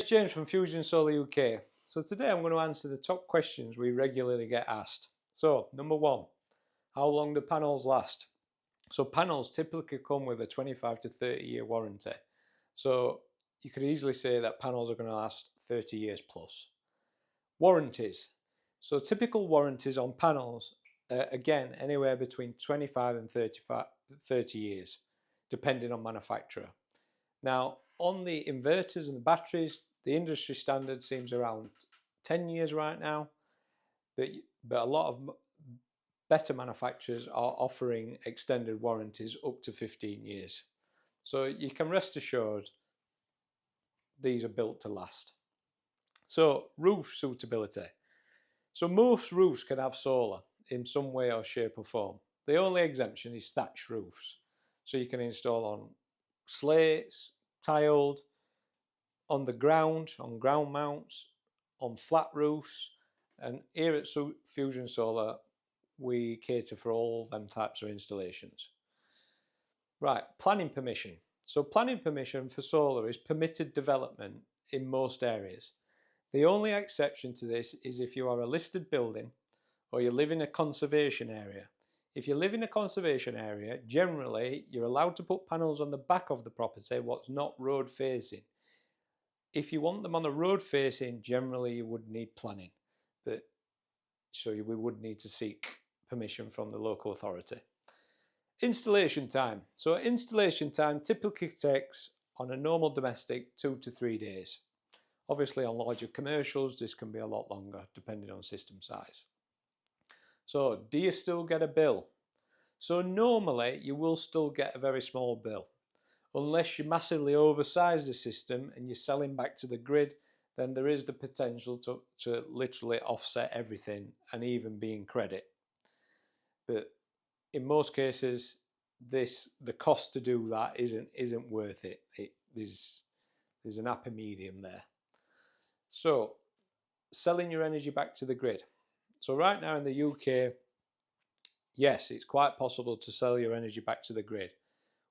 It's James from Fusion Solar UK. So today I'm going to answer the top questions we regularly get asked. So number one, how long do panels last? So panels typically come with a 25 to 30 year warranty. So you could easily say that panels are going to last 30 years plus. Warranties. So typical warranties on panels, again, anywhere between 25 and 30 years, depending on manufacturer. Now, on the inverters and the batteries, the industry standard seems around 10 years right now, but a lot of better manufacturers are offering extended warranties up to 15 years. So you can rest assured these are built to last. So roof suitability. So most roofs can have solar in some way or shape or form. The only exemption is thatched roofs. So you can install on slates, tiled, on the ground, on ground mounts, on flat roofs, and here at Fusion Solar we cater for all them types of installations. Right, planning permission. So planning permission for solar is permitted development in most areas. The only exception to this is if you are a listed building or you live in a conservation area. If you live in a conservation area, generally you're allowed to put panels on the back of the property what's not road facing. If you want them on the road facing, generally you would need planning, so we would need to seek permission from the local authority. Installation time. So installation time typically takes, on a normal domestic, 2 to 3 days. Obviously on larger commercials this can be a lot longer depending on system size. So do you still get a bill? So normally you will still get a very small bill. Unless you massively oversize the system and you're selling back to the grid, then there is the potential to literally offset everything and even be in credit. But in most cases, the cost to do that isn't worth it. There's an happy medium there. So selling your energy back to the grid. So right now in the UK, yes, it's quite possible to sell your energy back to the grid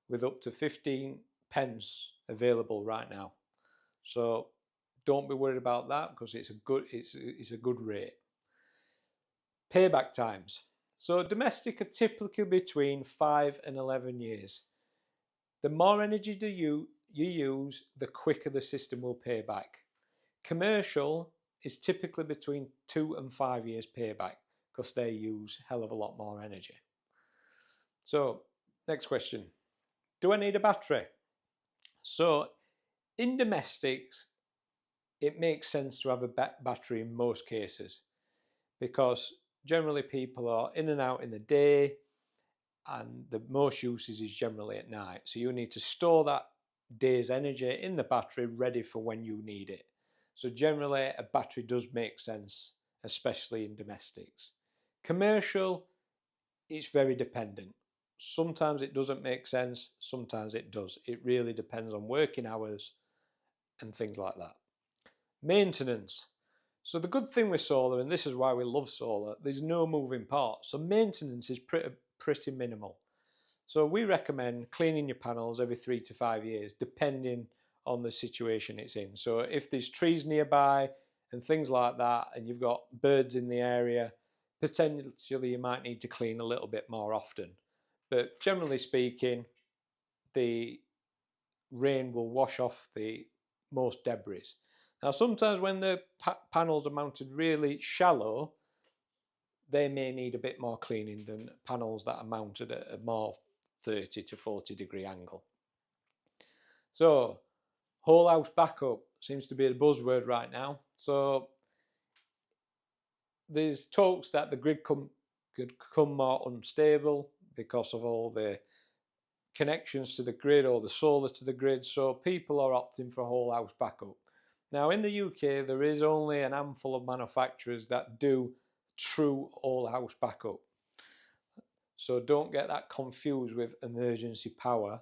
with up to 15 pence available right now. So don't be worried about that because it's a good rate. Payback times. So domestic are typically between 5 and 11 years. The more energy you use, the quicker the system will pay back. Commercial is typically between 2 and 5 years payback because they use a hell of a lot more energy. So next question. Do I need a battery? So in domestics, it makes sense to have a battery in most cases because generally people are in and out in the day and the most usage is generally at night. So you need to store that day's energy in the battery ready for when you need it. So generally a battery does make sense, especially in domestics. Commercial, it's very dependent. Sometimes it doesn't make sense, sometimes it does. It really depends on working hours and things like that. Maintenance. So the good thing with solar, and this is why we love solar, there's no moving parts. So maintenance is pretty minimal. So we recommend cleaning your panels every 3 to 5 years, depending on the situation it's in. So if there's trees nearby and things like that, and you've got birds in the area, potentially you might need to clean a little bit more often. But generally speaking, the rain will wash off the most debris. Now sometimes when the panels are mounted really shallow, they may need a bit more cleaning than panels that are mounted at a more 30 to 40 degree angle. So whole house backup seems to be a buzzword right now. So there's talks that the grid could become more unstable because of all the connections to the grid or the solar to the grid, so people are opting for whole house backup. Now in the UK there is only a handful of manufacturers that do true whole house backup, so don't get that confused with emergency power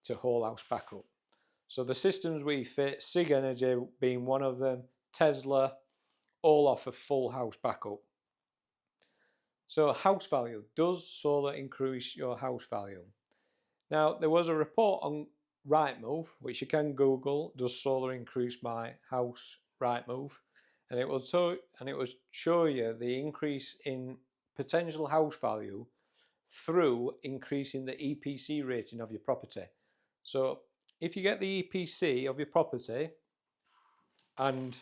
to whole house backup. So the systems we fit, Sig Energy being one of them, Tesla, all offer full house backup. So house value, does solar increase your house value? Now, there was a report on Rightmove, which you can Google, does solar increase my house Rightmove, and it will show you the increase in potential house value through increasing the EPC rating of your property. So if you get the EPC of your property and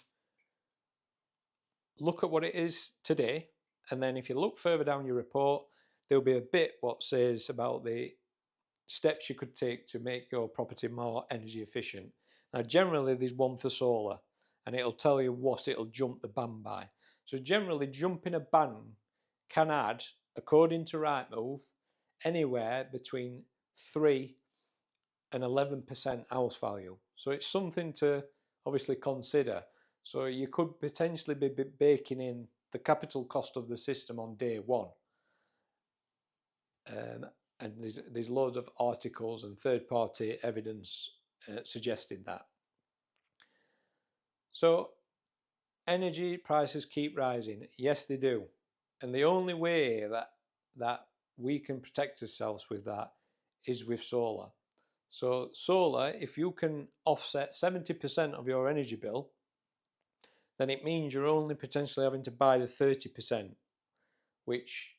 look at what it is today, and then if you look further down your report, there'll be a bit what says about the steps you could take to make your property more energy efficient. Now generally there's one for solar, and it'll tell you what it'll jump the ban by. So generally jumping a ban can add, according to Rightmove, anywhere between 3 and 11% house value. So it's something to obviously consider. So you could potentially be baking in the capital cost of the system on day one. And there's loads of articles and third-party evidence suggesting that. So energy prices keep rising. Yes, they do. And the only way that we can protect ourselves with that is with solar. So solar, if you can offset 70% of your energy bill, then it means you're only potentially having to buy the 30%, which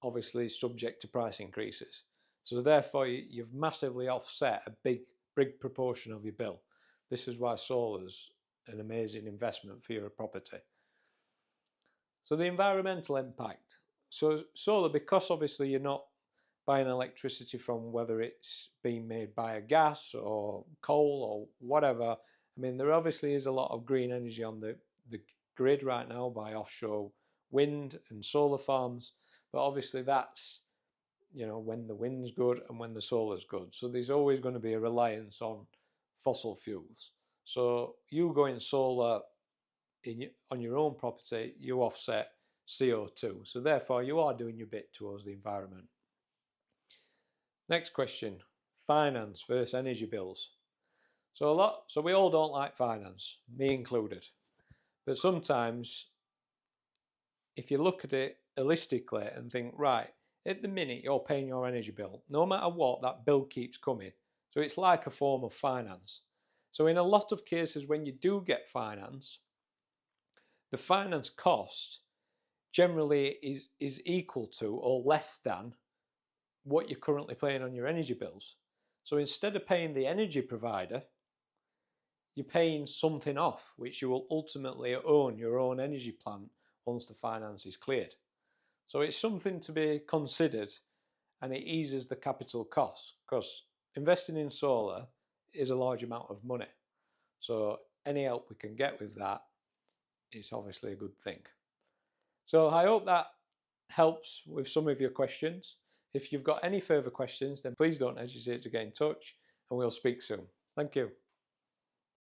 obviously is subject to price increases. So therefore you've massively offset a big proportion of your bill. This is why solar's an amazing investment for your property. So the environmental impact. So solar, because obviously you're not buying electricity from whether it's being made by a gas or coal or whatever. I mean, there obviously is a lot of green energy on the grid right now by offshore wind and solar farms, but obviously that's, you know, when the wind's good and when the solar's good. So there's always going to be a reliance on fossil fuels. So you going solar on your own property, you offset CO2. So therefore you are doing your bit towards the environment. Next question, finance versus energy bills. So we all don't like finance, me included. But sometimes if you look at it holistically and think, right, at the minute you're paying your energy bill, no matter what, that bill keeps coming. So it's like a form of finance. So in a lot of cases when you do get finance, the finance cost generally is equal to or less than what you're currently paying on your energy bills. So instead of paying the energy provider, you're paying something off, which you will ultimately own your own energy plant once the finance is cleared. So it's something to be considered, and it eases the capital costs, because investing in solar is a large amount of money. So any help we can get with that is obviously a good thing. So I hope that helps with some of your questions. If you've got any further questions, then please don't hesitate to get in touch, and we'll speak soon. Thank you.